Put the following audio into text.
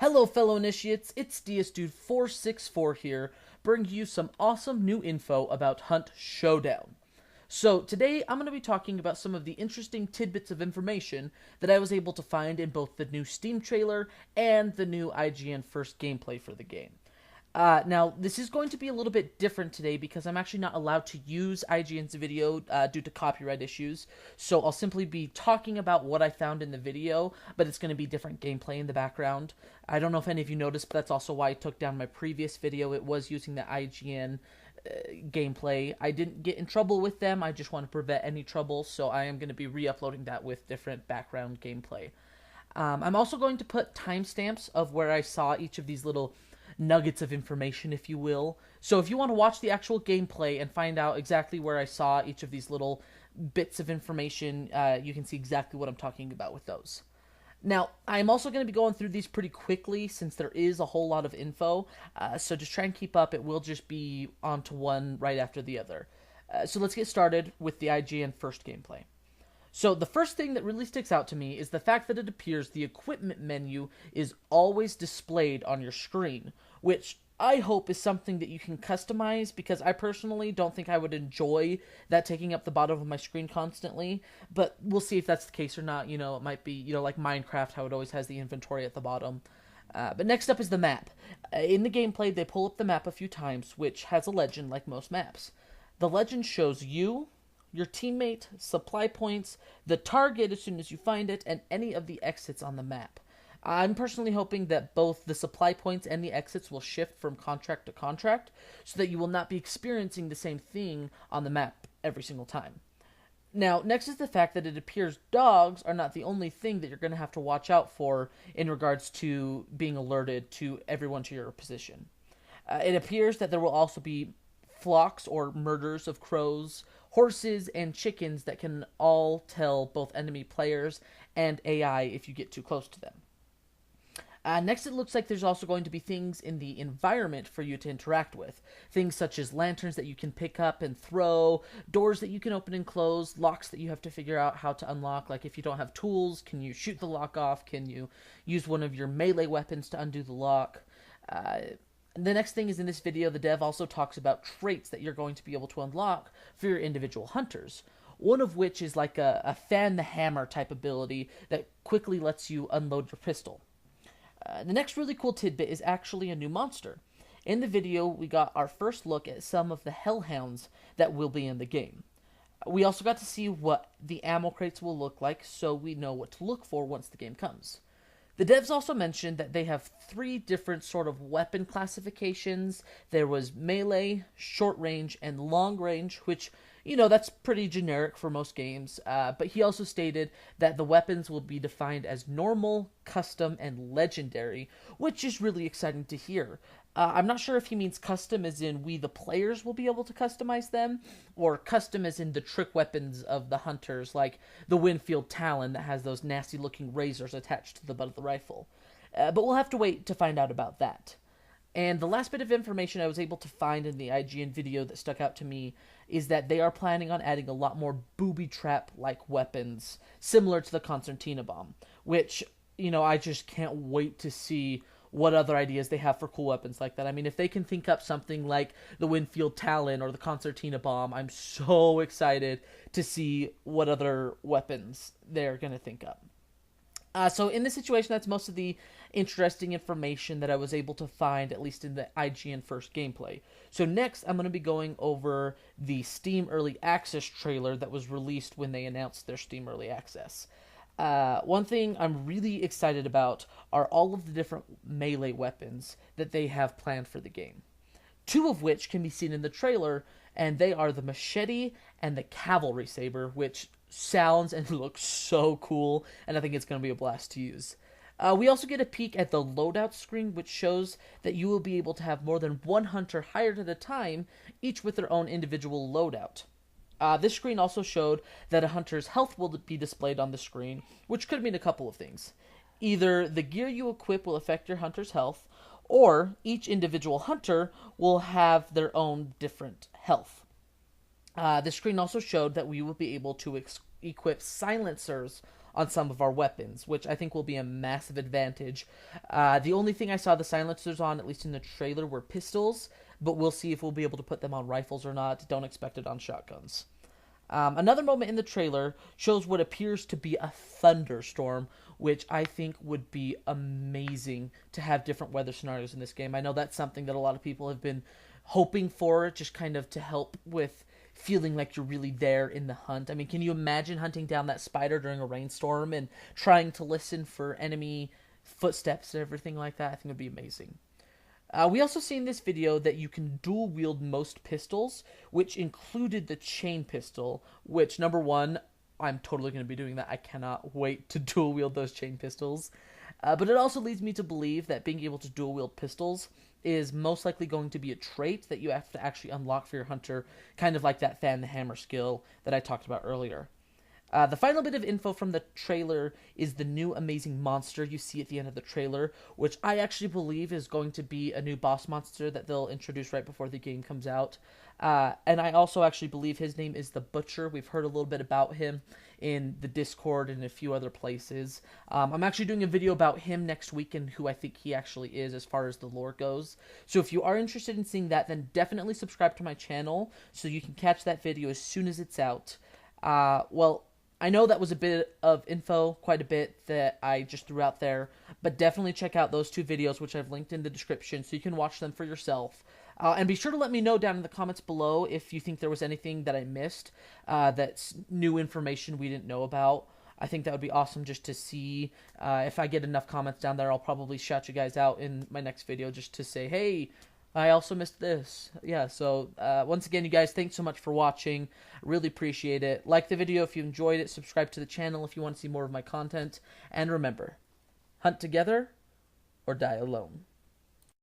Hello fellow initiates, it's DSDude464 here, bringing you some awesome new info about Hunt Showdown. So today I'm going to be talking about some of the interesting tidbits of information that I was able to find in both the new Steam trailer and the new IGN first gameplay for the game. Now, this is going to be a little bit different today because I'm actually not allowed to use IGN's video due to copyright issues. So I'll simply be talking about what I found in the video, but it's going to be different gameplay in the background. I don't know if any of you noticed, but that's also why I took down my previous video. It was using the IGN gameplay. I didn't get in trouble with them. I just want to prevent any trouble, so I am going to be re-uploading that with different background gameplay. I'm also going to put timestamps of where I saw each of these little nuggets of information, if you will. So if you want to watch the actual gameplay and find out exactly where I saw each of these little bits of information, you can see exactly what I'm talking about with those. Now, I'm also going to be going through these pretty quickly since there is a whole lot of info, so just try and keep up. It will just be onto one right after the other. So let's get started with the IGN first gameplay. So the first thing that really sticks out to me is the fact that it appears the equipment menu is always displayed on your screen, which I hope is something that you can customize, because I personally don't think I would enjoy that taking up the bottom of my screen constantly, but we'll see if that's the case or not. You know, it might be, like Minecraft, how it always has the inventory at the bottom. But next up is the map. In the gameplay, they pull up the map a few times, which has a legend like most maps. The legend shows you, your teammate, supply points, the target as soon as you find it, and any of the exits on the map. I'm personally hoping that both the supply points and the exits will shift from contract to contract, so that you will not be experiencing the same thing on the map every single time. Now, next is the fact that it appears dogs are not the only thing that you're going to have to watch out for in regards to being alerted to everyone to your position. It appears that there will also be flocks or murders of crows, horses, and chickens that can all tell both enemy players and AI if you get too close to them. Next, it looks like there's also going to be things in the environment for you to interact with. Things such as lanterns that you can pick up and throw, doors that you can open and close, locks that you have to figure out how to unlock. Like if you don't have tools, can you shoot the lock off? Can you use one of your melee weapons to undo the lock? The next thing is, in this video, the dev also talks about traits that you're going to be able to unlock for your individual hunters. One of which is like a fan the hammer type ability that quickly lets you unload your pistol. The next really cool tidbit is actually a new monster. In the video, we got our first look at some of the Hell-Hounds that will be in the game. We also got to see what the ammo crates will look like, so we know what to look for once the game comes. The devs also mentioned that they have 3 different sort of weapon classifications. There was melee, short range, and long range, which, that's pretty generic for most games. But he also stated that the weapons will be defined as normal, custom, and legendary, which is really exciting to hear. I'm not sure if he means custom as in we the players will be able to customize them, or custom as in the trick weapons of the hunters, like the Winfield Talon that has those nasty looking razors attached to the butt of the rifle. But we'll have to wait to find out about that. And the last bit of information I was able to find in the IGN video that stuck out to me is that they are planning on adding a lot more booby-trap like weapons, similar to the concertina bomb, which, I just can't wait to see what other ideas they have for cool weapons like that. I mean, if they can think up something like the Winfield Talon or the concertina bomb, I'm so excited to see what other weapons they're going to think up. So in this situation, that's most of the interesting information that I was able to find, at least in the IGN first gameplay. So next, I'm going to be going over the Steam Early Access trailer that was released when they announced their Steam Early Access. One thing I'm really excited about are all of the different melee weapons that they have planned for the game. 2 of which can be seen in the trailer, and they are the machete and the cavalry saber, which sounds and looks so cool, and I think it's going to be a blast to use. We also get a peek at the loadout screen, which shows that you will be able to have more than one hunter hired at a time, each with their own individual loadout. This screen also showed that a hunter's health will be displayed on the screen, which could mean a couple of things. Either the gear you equip will affect your hunter's health, or each individual hunter will have their own different health. The screen also showed that we will be able to equip silencers on some of our weapons, which I think will be a massive advantage. The only thing I saw the silencers on, at least in the trailer, were pistols, but we'll see if we'll be able to put them on rifles or not. Don't expect it on shotguns. Another moment in the trailer shows what appears to be a thunderstorm, which I think would be amazing to have different weather scenarios in this game. I know that's something that a lot of people have been hoping for, just kind of to help with feeling like you're really there in the hunt. I mean, can you imagine hunting down that spider during a rainstorm and trying to listen for enemy footsteps and everything like that? I think it would be amazing. We also see in this video that you can dual wield most pistols, which included the chain pistol, which, number one, I'm totally going to be doing that. I cannot wait to dual wield those chain pistols. But it also leads me to believe that being able to dual wield pistols is most likely going to be a trait that you have to actually unlock for your hunter, kind of like that fan the hammer skill that I talked about earlier. The final bit of info from the trailer is the new amazing monster you see at the end of the trailer, which I actually believe is going to be a new boss monster that they'll introduce right before the game comes out. And I also actually believe his name is the Butcher. We've heard a little bit about him in the Discord and a few other places. I'm actually doing a video about him next week and who I think he actually is as far as the lore goes. So if you are interested in seeing that, then definitely subscribe to my channel so you can catch that video as soon as it's out. Well, I know that was a bit of info, quite a bit, that I just threw out there, but definitely check out those two videos, which I've linked in the description, so you can watch them for yourself. And be sure to let me know down in the comments below if you think there was anything that I missed, that's new information we didn't know about. I think that would be awesome just to see. If I get enough comments down there, I'll probably shout you guys out in my next video just to say, hey, I also missed this. Yeah, so once again, you guys, thanks so much for watching. Really appreciate it. Like the video if you enjoyed it. Subscribe to the channel if you want to see more of my content. And remember, hunt together or die alone.